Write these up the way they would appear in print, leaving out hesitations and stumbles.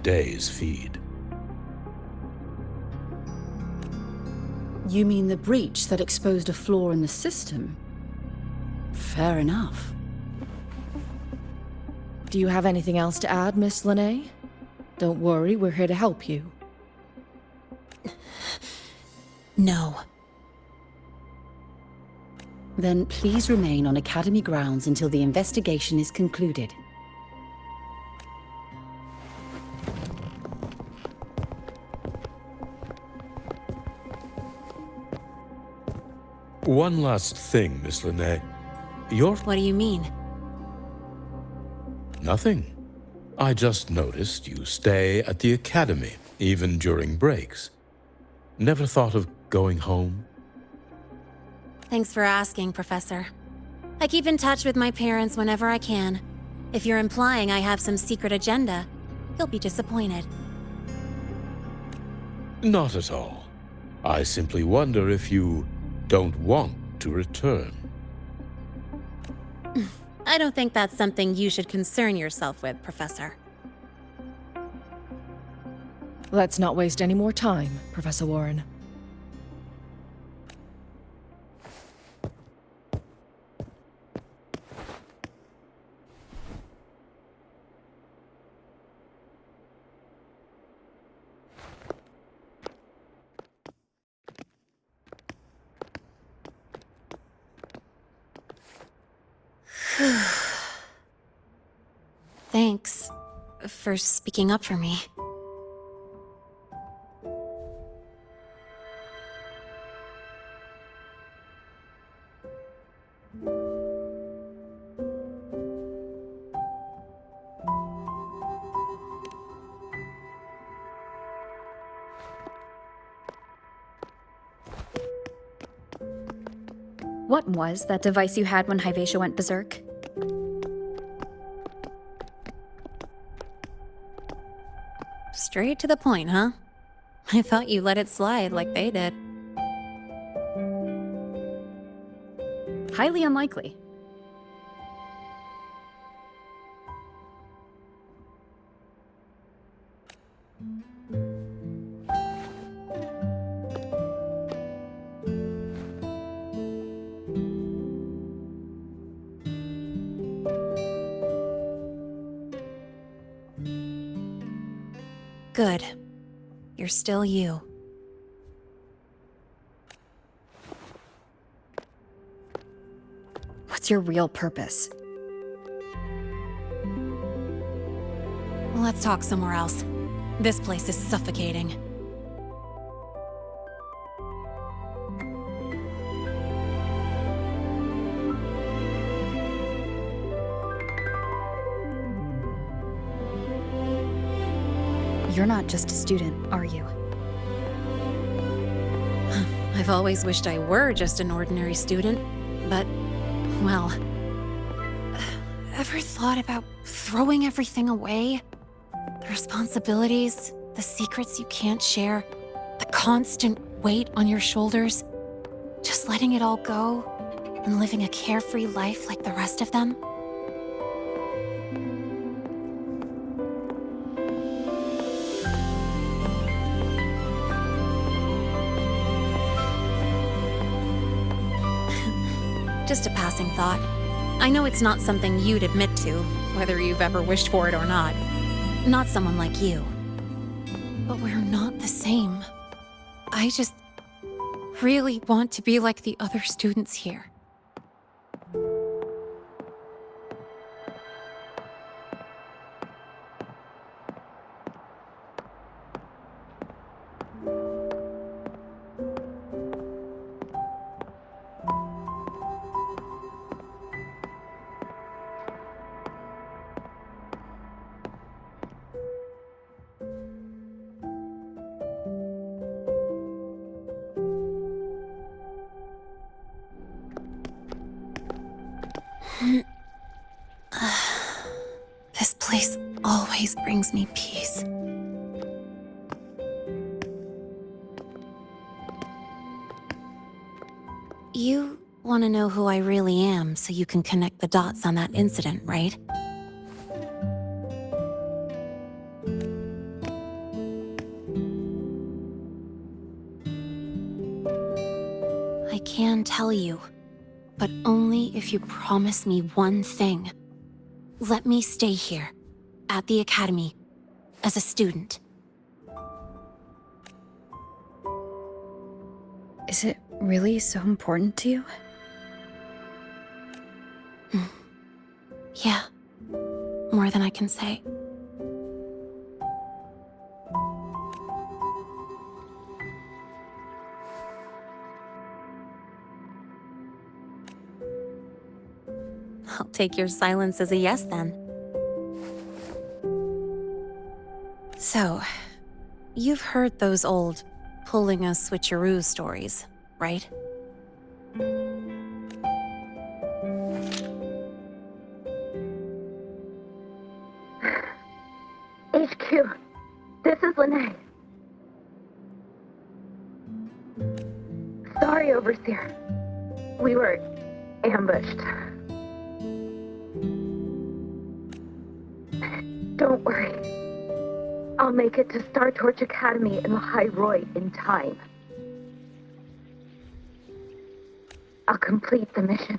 day's feed. You mean the breach that exposed a flaw in the system? Fair enough. Do you have anything else to add, Miss Lene? Don't worry, we're here to help you. No. Then please remain on Academy grounds until the investigation is concluded. One last thing, Miss Lene. What do you mean? Nothing. I just noticed you stay at the Academy, even during breaks. Never thought of going home? Thanks for asking, Professor. I keep in touch with my parents whenever I can. If you're implying I have some secret agenda, you'll be disappointed. Not at all. I simply wonder if you don't want to return. I don't think that's something you should concern yourself with, Professor. Let's not waste any more time, Professor Warren. Thanks for speaking up for me. What was that device you had when Hyvatia went berserk? Straight to the point, huh? I thought you let it slide like they did. Highly unlikely. Good. You're still you. What's your real purpose? Let's talk somewhere else. This place is suffocating. You're not just a student, are you? I've always wished I were just an ordinary student, but, well... Ever thought about throwing everything away? The responsibilities, the secrets you can't share, the constant weight on your shoulders. Just letting it all go and living a carefree life like the rest of them? Just a passing thought. I know it's not something you'd admit to, whether you've ever wished for it or not. Not someone like you. But we're not the same. I just really want to be like the other students here. This place always brings me peace. You want to know who I really am so you can connect the dots on that incident, right? can tell you, but only if you promise me one thing. Let me stay here, at the Academy, as a student. Is it really so important to you? Yeah, more than I can say. I'll take your silence as a yes then. So, you've heard those old pulling a switcheroo stories, right? HQ, this is Lene. Sorry, Overseer. We were ambushed. Don't worry. I'll make it to Star Torch Academy in Lahai Roy in time. I'll complete the mission,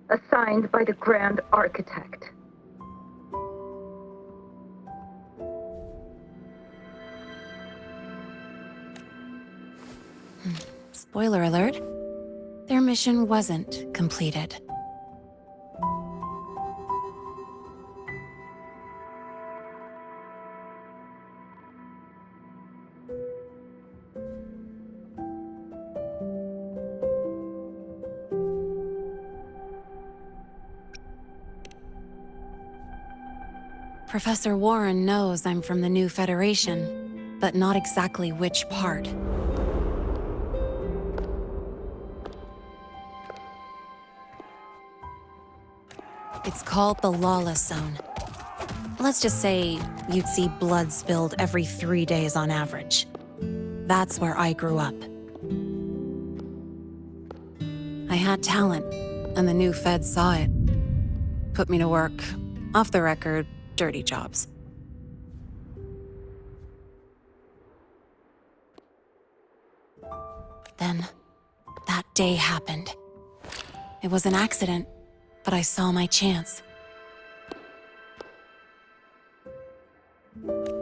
assigned by the Grand Architect. Spoiler alert, their mission wasn't completed. Professor Warren knows I'm from the new Federation, but not exactly which part. It's called the Lawless Zone. Let's just say you'd see blood spilled every 3 days on average. That's where I grew up. I had talent, and the new feds saw it. Put me to work, off the record, dirty jobs. Then, that day happened. It was an accident, but I saw my chance.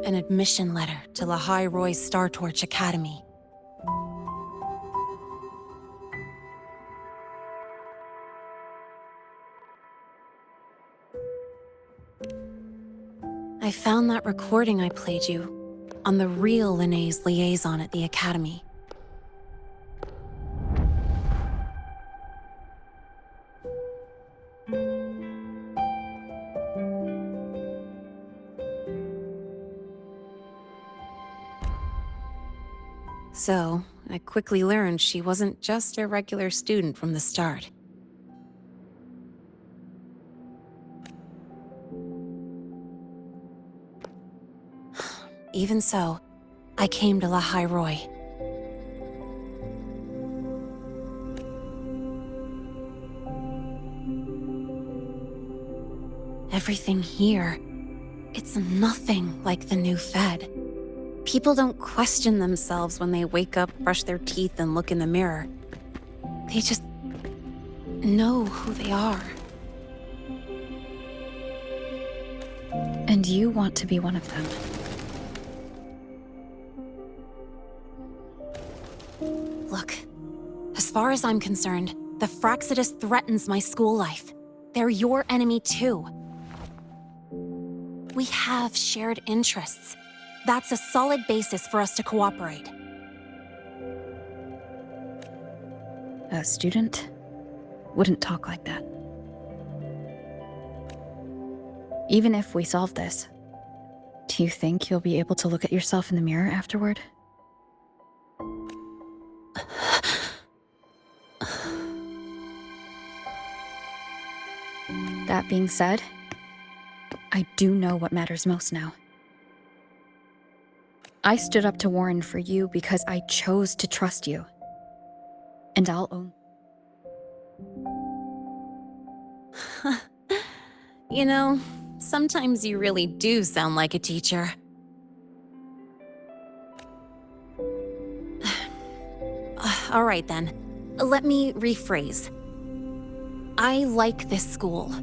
An admission letter to Lahai Roy Star Torch Academy. I found that recording I played you on the real Lene's liaison at the Academy. So, I quickly learned she wasn't just a regular student from the start. Even so, I came to Lahai Roy. Everything here, it's nothing like the new Fed. People don't question themselves when they wake up, brush their teeth, and look in the mirror. They just know who they are. And you want to be one of them. Look, as far as I'm concerned, the Fraxidus threatens my school life. They're your enemy too. We have shared interests. That's a solid basis for us to cooperate. A student wouldn't talk like that. Even if we solve this, do you think you'll be able to look at yourself in the mirror afterward? That being said, I do know what matters most now. I stood up to Warren for you because I chose to trust you. And I'll own. You know, sometimes you really do sound like a teacher. All right then. let me rephrase. I like this school.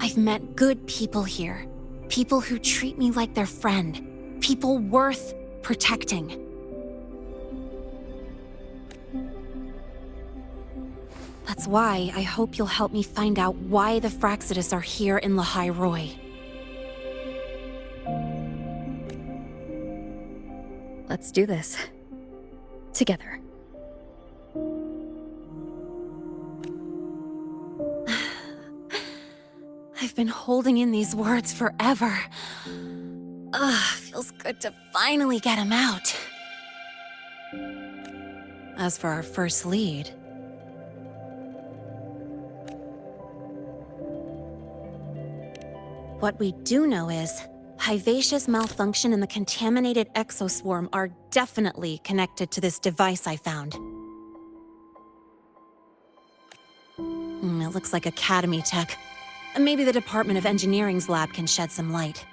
I've met good people here. People who treat me like their friend. People worth protecting. That's why I hope you'll help me find out why the Fraxidus are here in Lahai Roi. Let's do this. Together. I've been holding in these words forever. Feels good to finally get them out. As for our first lead... what we do know is, Hyvatia's malfunction and the contaminated exoswarm are definitely connected to this device I found. It looks like Academy tech. Maybe the Department of Engineering's lab can shed some light.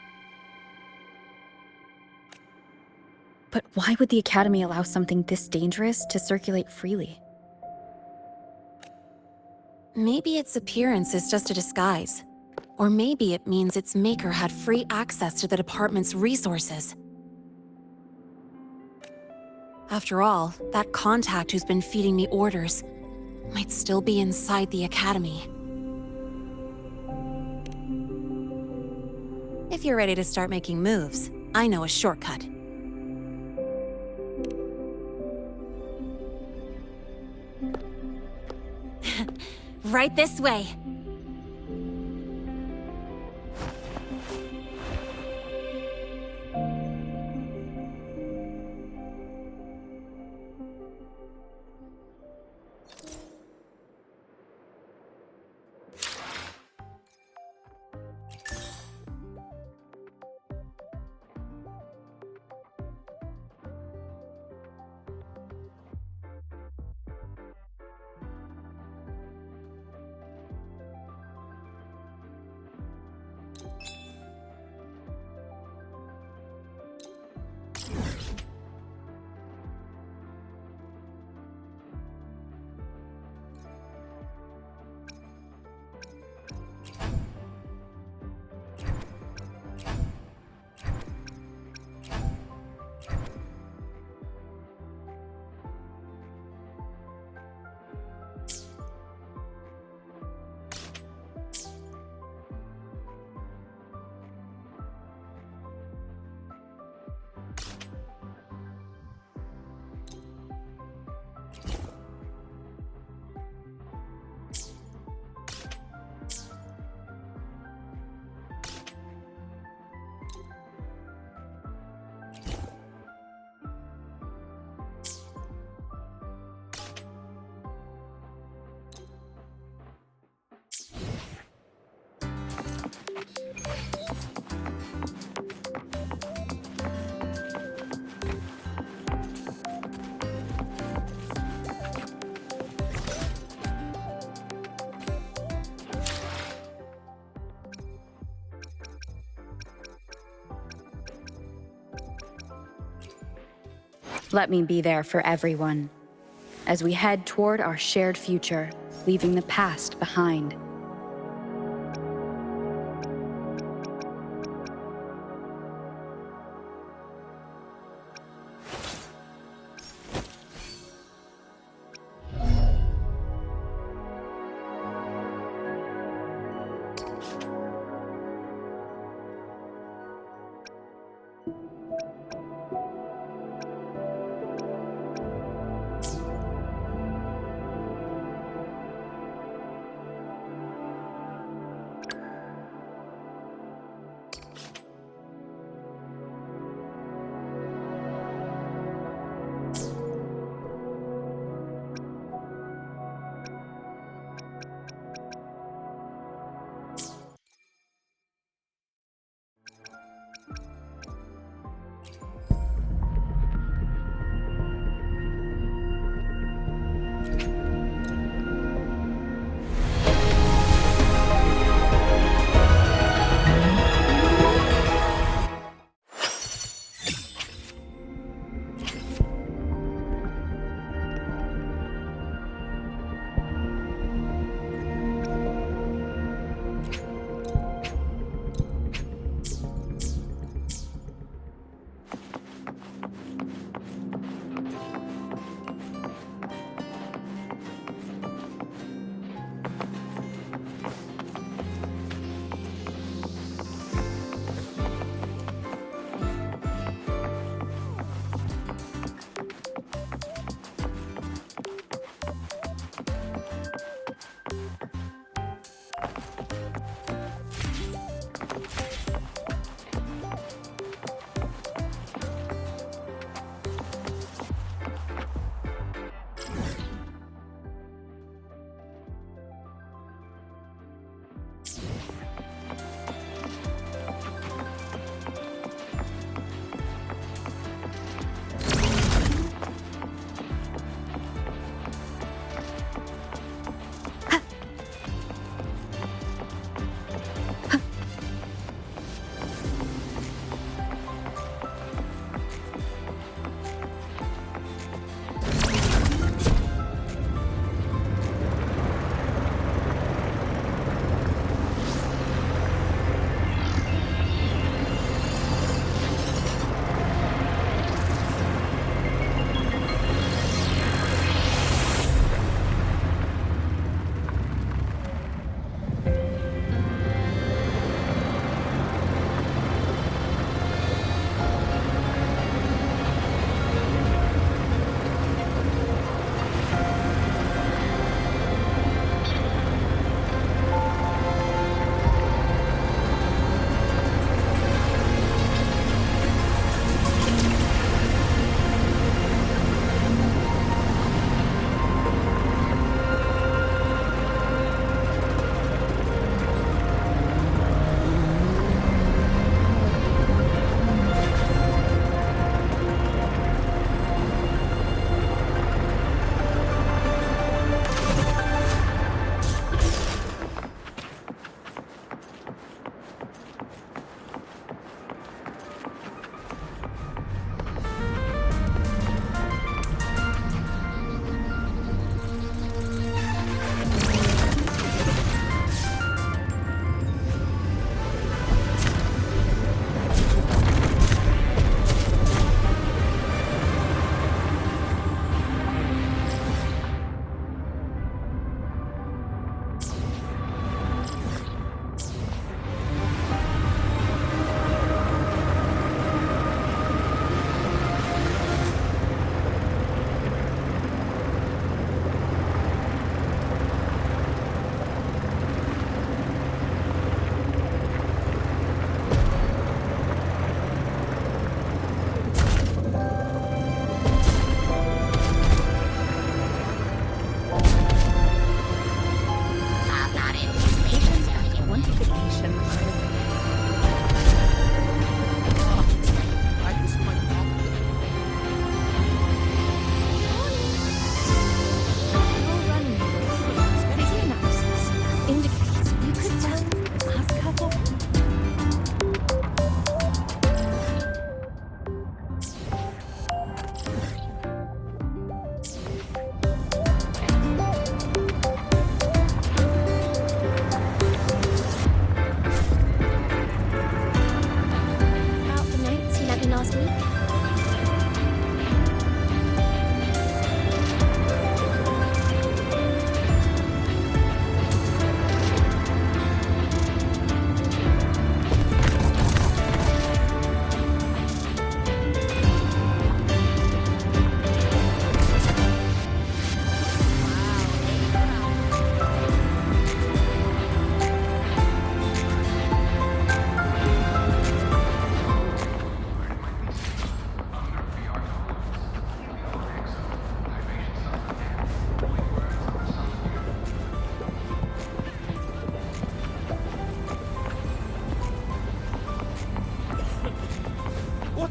But why would the Academy allow something this dangerous to circulate freely? Maybe its appearance is just a disguise. Or maybe it means its maker had free access to the department's resources. After all, that contact who's been feeding me orders might still be inside the Academy. If you're ready to start making moves, I know a shortcut. Right this way. Let me be there for everyone, as we head toward our shared future, leaving the past behind.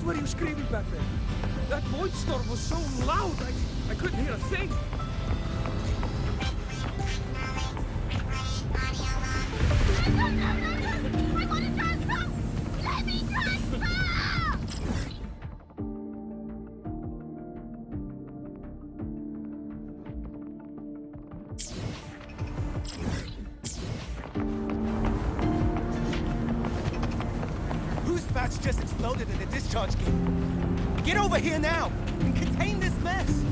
were you screaming back there? That void storm was so loud, I couldn't hear a thing. Whose batch just exploded in the discharge gate? Get over here now and contain this mess!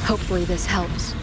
Hopefully this helps.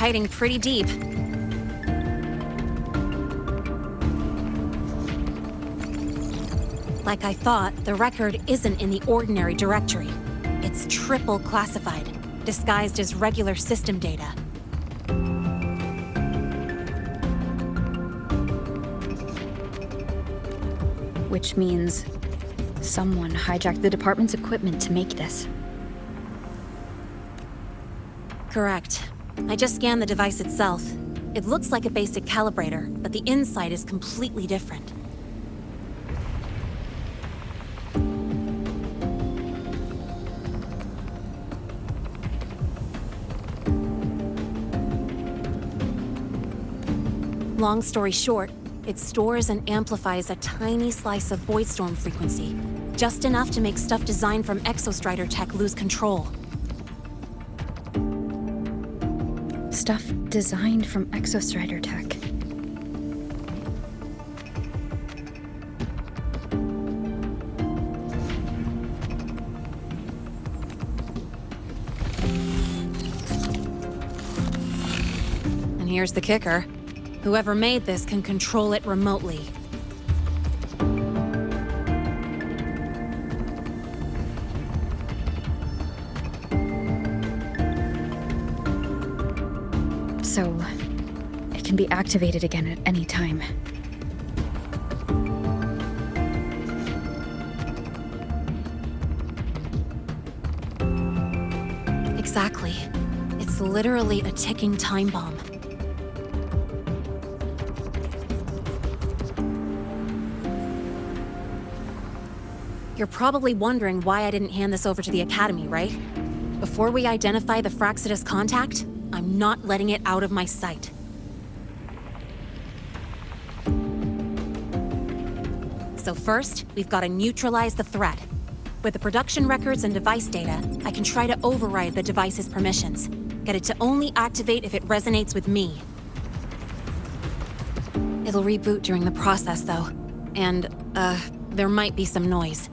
hiding pretty deep. Like I thought, the record isn't in the ordinary directory. It's triple classified, disguised as regular system data. Which means someone hijacked the department's equipment to make this. Correct. I just scanned the device itself. It looks like a basic calibrator, but the inside is completely different. Long story short, it stores and amplifies a tiny slice of voidstorm frequency, just enough to make stuff designed from Exostrider tech lose control. Stuff designed from Exostrider tech. And here's the kicker. Whoever made this can control it remotely. So, it can be activated again at any time. Exactly. It's literally a ticking time bomb. You're probably wondering why I didn't hand this over to the Academy, right? Before we identify the Fraxidus contact, I'm not letting it out of my sight. So first, we've got to neutralize the threat. With the production records and device data, I can try to override the device's permissions. Get it to only activate if it resonates with me. It'll reboot during the process, though. And, there might be some noise.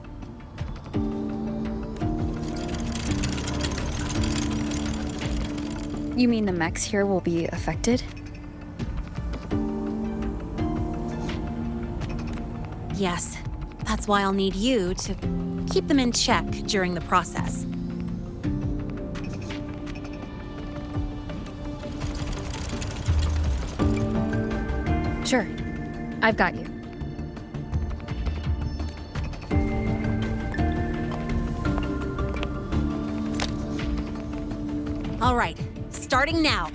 You mean the mechs here will be affected? Yes. That's why I'll need you to keep them in check during the process. Sure. I've got you. All right, starting now.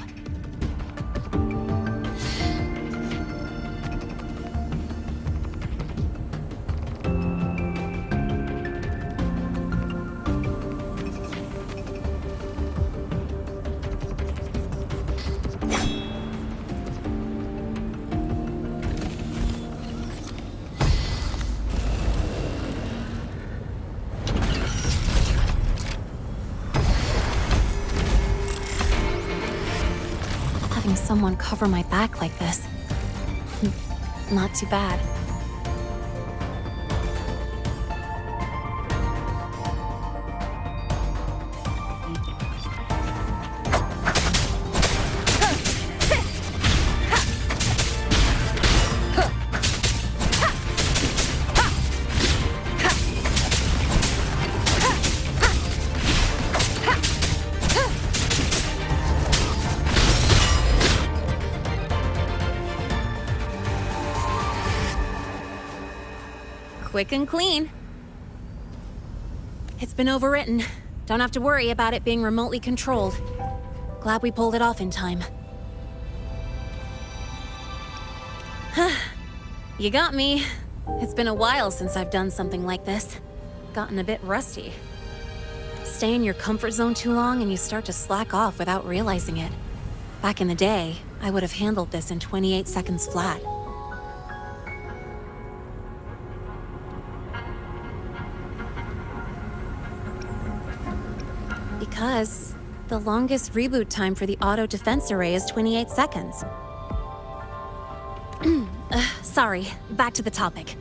Having someone cover my back like this. Not too bad. Quick and clean. It's been overwritten. Don't have to worry about it being remotely controlled. Glad we pulled it off in time. You got me. It's been a while since I've done something like this. Gotten a bit rusty. Stay in your comfort zone too long and you start to slack off without realizing it. Back in the day, I would have handled this in 28 seconds flat. Because the longest reboot time for the auto defense array is 28 seconds. Sorry, back to the topic.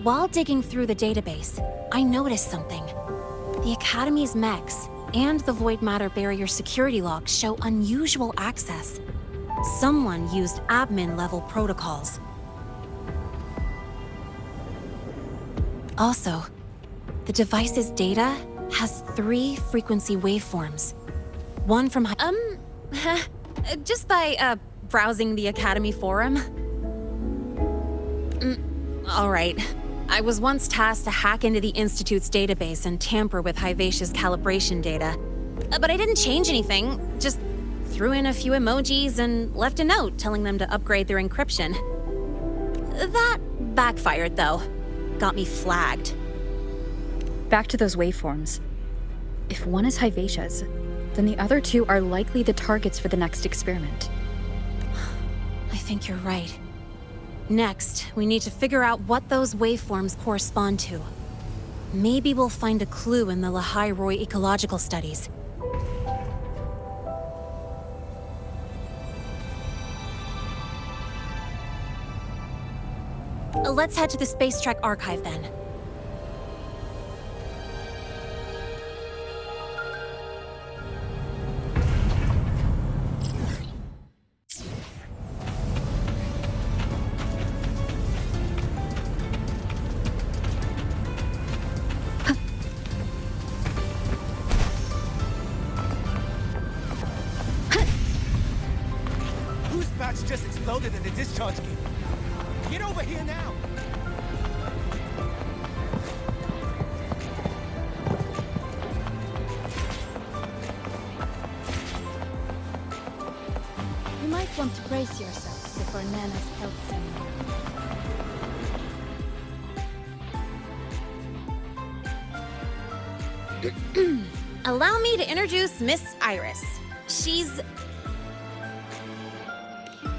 While digging through the database, I noticed something. The Academy's mechs and the Void Matter Barrier security logs show unusual access. Someone used admin-level protocols. Also, the device's data has 3 frequency waveforms. One from just by, browsing the Academy forum. All right. I was once tasked to hack into the Institute's database and tamper with Hyvatia's calibration data. But I didn't change anything, just threw in a few emojis and left a note telling them to upgrade their encryption. That backfired, though. Got me flagged. Back to those waveforms. If one is Hyvatia's, then the other 2 are likely the targets for the next experiment. I think you're right. Next, we need to figure out what those waveforms correspond to. Maybe we'll find a clue in the Lehigh Roy ecological studies. Let's head to the Space Trek archive then. Whose patch just exploded in the discharge gate? Get over here now! You might want to brace yourself before Nana's health seminar. Allow me to introduce Miss Iris. She's...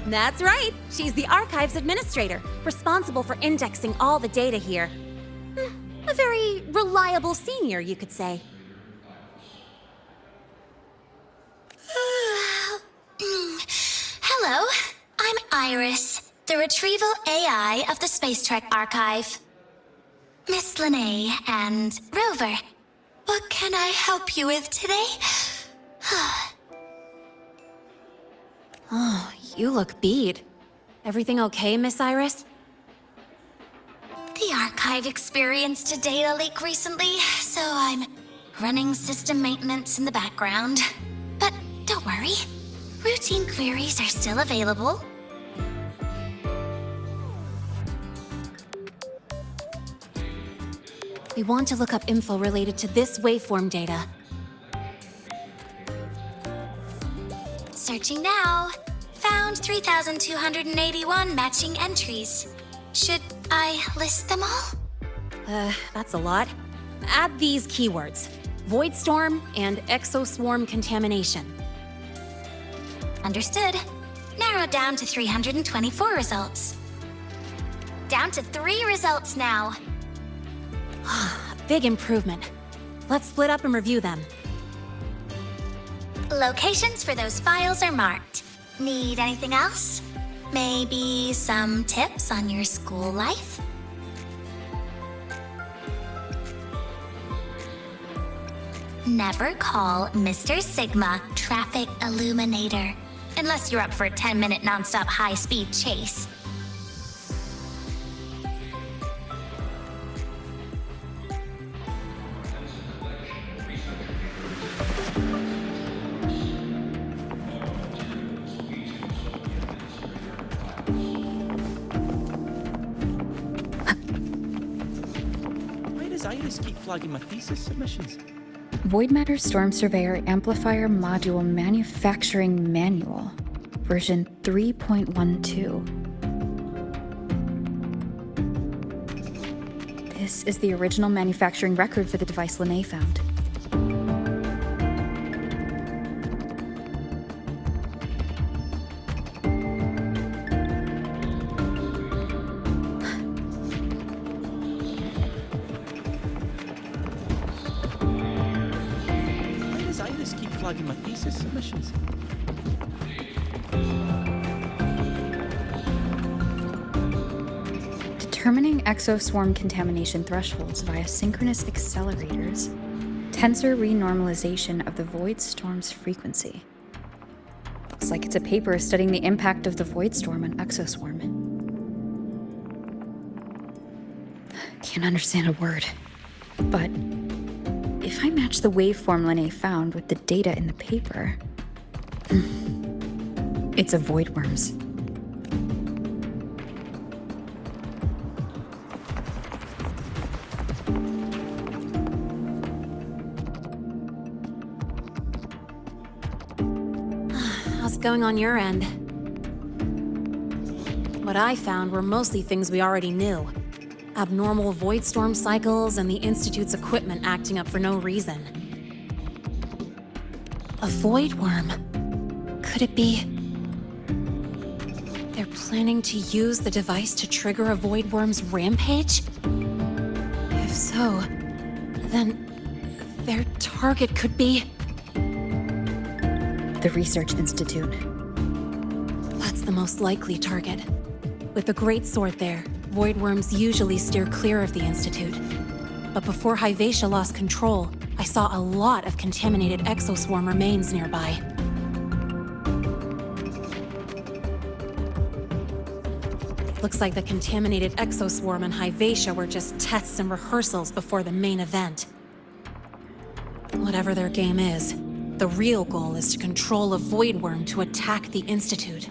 That's right. She's the Archives Administrator, responsible for indexing all the data here. A very reliable senior, you could say. Hello, I'm Iris, the Retrieval AI of the Space Trek Archive. Miss Lene and Rover, what can I help you with today? Oh, you look beat. Everything okay, Miss Iris? The Archive experienced a data leak recently, so I'm running system maintenance in the background. But don't worry, routine queries are still available. We want to look up info related to this waveform data. Searching now. Found 3,281 matching entries. Should I list them all? That's a lot. Add these keywords: Void Storm and Exoswarm Contamination. Understood. Narrowed down to 324 results. Down to 3 results now. Big improvement. Let's split up and review them. Locations for those files are marked. Need anything else? Maybe some tips on your school life? Never call Mr. Sigma Traffic Illuminator, unless you're up for a 10-minute nonstop high-speed chase. Why does Iris keep flagging my thesis submissions? Void Matter Storm Surveyor Amplifier Module Manufacturing Manual, version 3.12. This is the original manufacturing record for the device Lene found. Why does Iris keep flagging my thesis submissions? Determining exoswarm contamination thresholds via synchronous accelerators. Tensor renormalization of the void storm's frequency. looks like it's a paper studying the impact of the void storm on Exoswarm. Can't understand a word. But if I match the waveform Lene found with the data in the paper, it's a void worms. How's it going on your end? What I found were mostly things we already knew. Abnormal void storm cycles and the Institute's equipment acting up for no reason. A void worm? Could it be... they're planning to use the device to trigger a void worm's rampage? If so, then their target could be... The Research Institute. That's the most likely target. With the Great Sword there, void worms usually steer clear of the Institute. But before Hyvatia lost control, I saw a lot of contaminated exoswarm remains nearby. Looks like the contaminated exoswarm and Hyvatia were just tests and rehearsals before the main event. Whatever their game is, the real goal is to control a void worm to attack the Institute.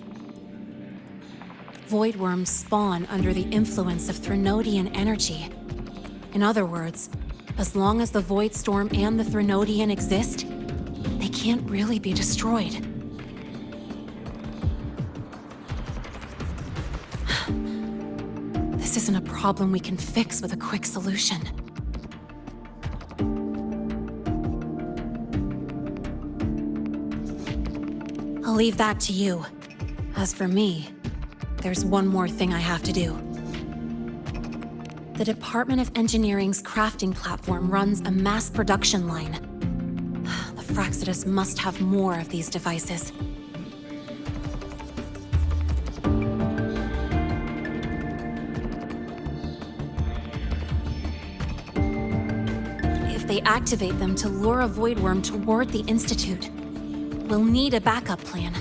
Void worms spawn under the influence of Threnodian energy. In other words, as long as the Void Storm and the Threnodian exist, they can't really be destroyed. This isn't a problem we can fix with a quick solution. I'll leave that to you. As for me, there's one more thing I have to do. The Department of Engineering's crafting platform runs a mass production line. The Fraxidus must have more of these devices. If they activate them to lure a void worm toward the Institute, we'll need a backup plan.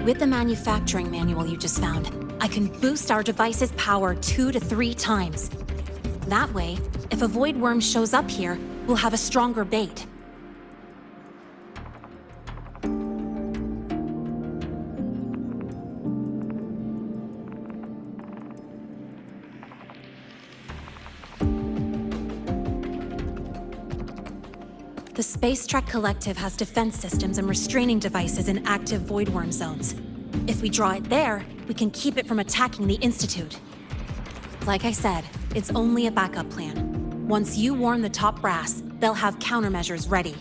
With the manufacturing manual you just found, I can boost our device's power 2 to 3 times. That way, if a void worm shows up here, we'll have a stronger bait. The Space Trek Collective has defense systems and restraining devices in active void worm zones. If we draw it there, we can keep it from attacking the Institute. Like I said, it's only a backup plan. Once you warn the top brass, they'll have countermeasures ready.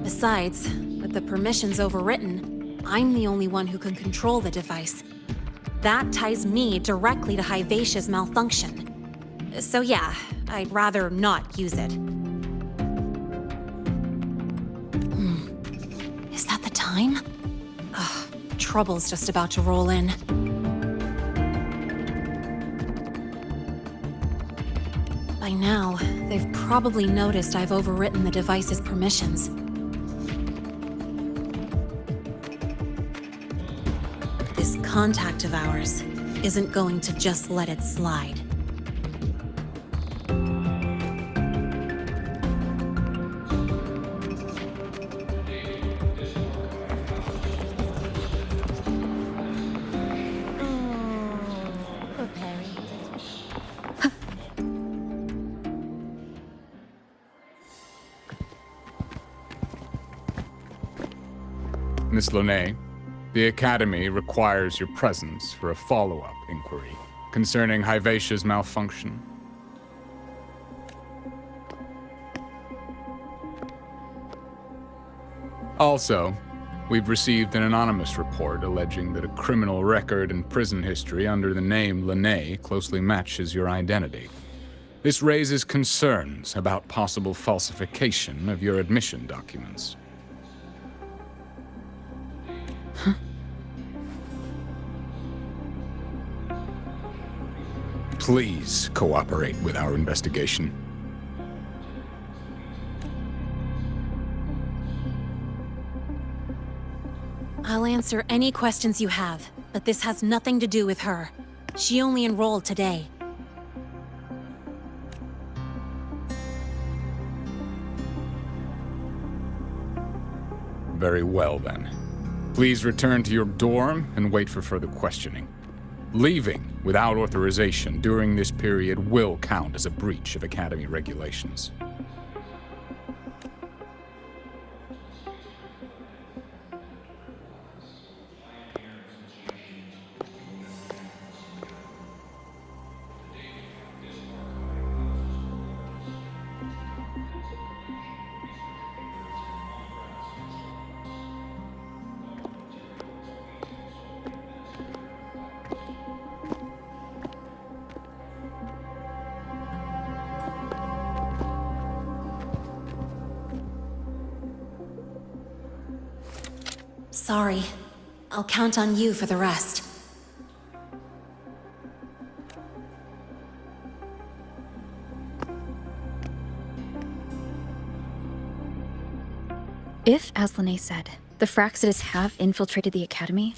Besides, with the permissions overwritten, I'm the only one who can control the device. That ties me directly to Hyvatia's malfunction. So yeah, I'd rather not use it. Is that the time? Ugh, trouble's just about to roll in. By now, they've probably noticed I've overwritten the device's permissions. This contact of ours isn't going to just let it slide. Miss Lene, the Academy requires your presence for a follow-up inquiry concerning Hyvatia's malfunction. Also, we've received an anonymous report alleging that a criminal record and prison history under the name Lene closely matches your identity. This raises concerns about possible falsification of your admission documents. Please cooperate with our investigation. I'll answer any questions you have, but this has nothing to do with her. She only enrolled today. Very well, then. Please return to your dorm and wait for further questioning. Leaving without authorization during this period will count as a breach of Academy regulations. Sorry. I'll count on you for the rest. If, as Lene said, the Fraxidus have infiltrated the Academy,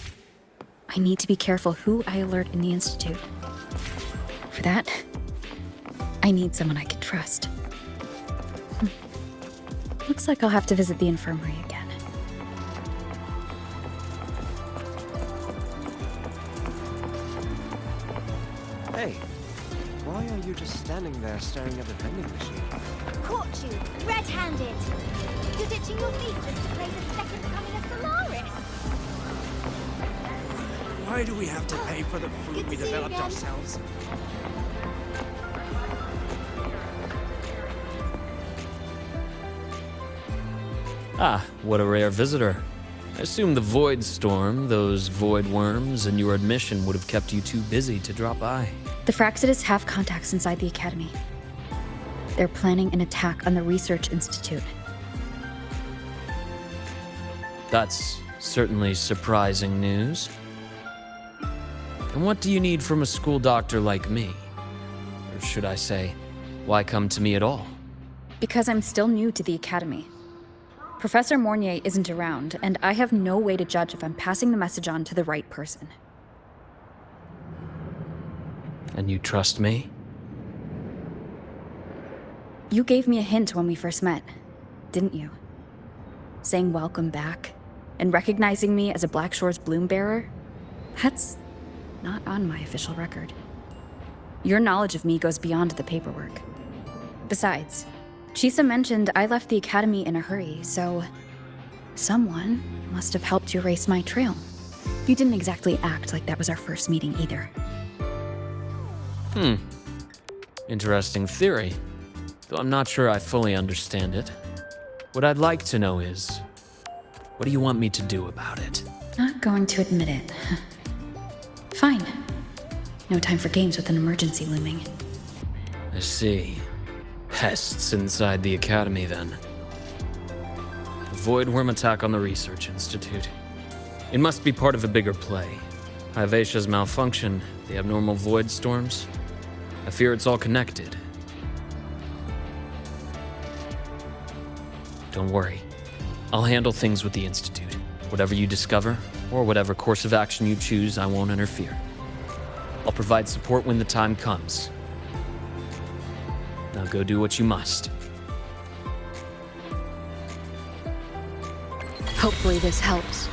I need to be careful who I alert in the Institute. For that, I need someone I can trust. Looks like I'll have to visit the infirmary again. Hey, why are you just standing there staring at the vending machine? Caught you, red-handed. You're ditching your thesis to play the second coming of Solaris. Why do we have to pay for the food we developed ourselves? Ah, what a rare visitor. I assume the Void Storm, those void worms, and your admission would have kept you too busy to drop by. The Fraxidus have contacts inside the Academy. They're planning an attack on the Research Institute. That's certainly surprising news. And what do you need from a school doctor like me? Or should I say, why come to me at all? Because I'm still new to the Academy. Professor Mornier isn't around, and I have no way to judge if I'm passing the message on to the right person. And you trust me? You gave me a hint when we first met, didn't you? Saying welcome back, and recognizing me as a Black Shore's bloom bearer? That's not on my official record. Your knowledge of me goes beyond the paperwork. Besides, Chisa mentioned I left the Academy in a hurry, so someone must have helped you erase my trail. You didn't exactly act like that was our first meeting either. Interesting theory, though I'm not sure I fully understand it. What I'd like to know is, what do you want me to do about it? Not going to admit it. Fine. No time for games with an emergency looming. I see. Pests inside the Academy, then. A void worm attack on the Research Institute. It must be part of a bigger play. Hyvatia's malfunction, the abnormal void storms. I fear it's all connected. Don't worry. I'll handle things with the Institute. Whatever you discover, or whatever course of action you choose, I won't interfere. I'll provide support when the time comes. Now go do what you must. Hopefully this helps.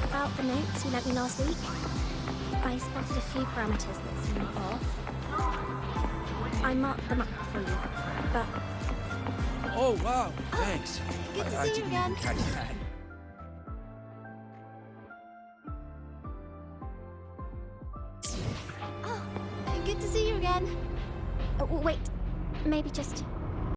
About the notes you lent me last week, I spotted a few parameters that seem off. I marked them up for you, but... Oh, wow, thanks. Good to I see you didn't again. even catch that. Oh, good to see you again. Oh, wait, maybe just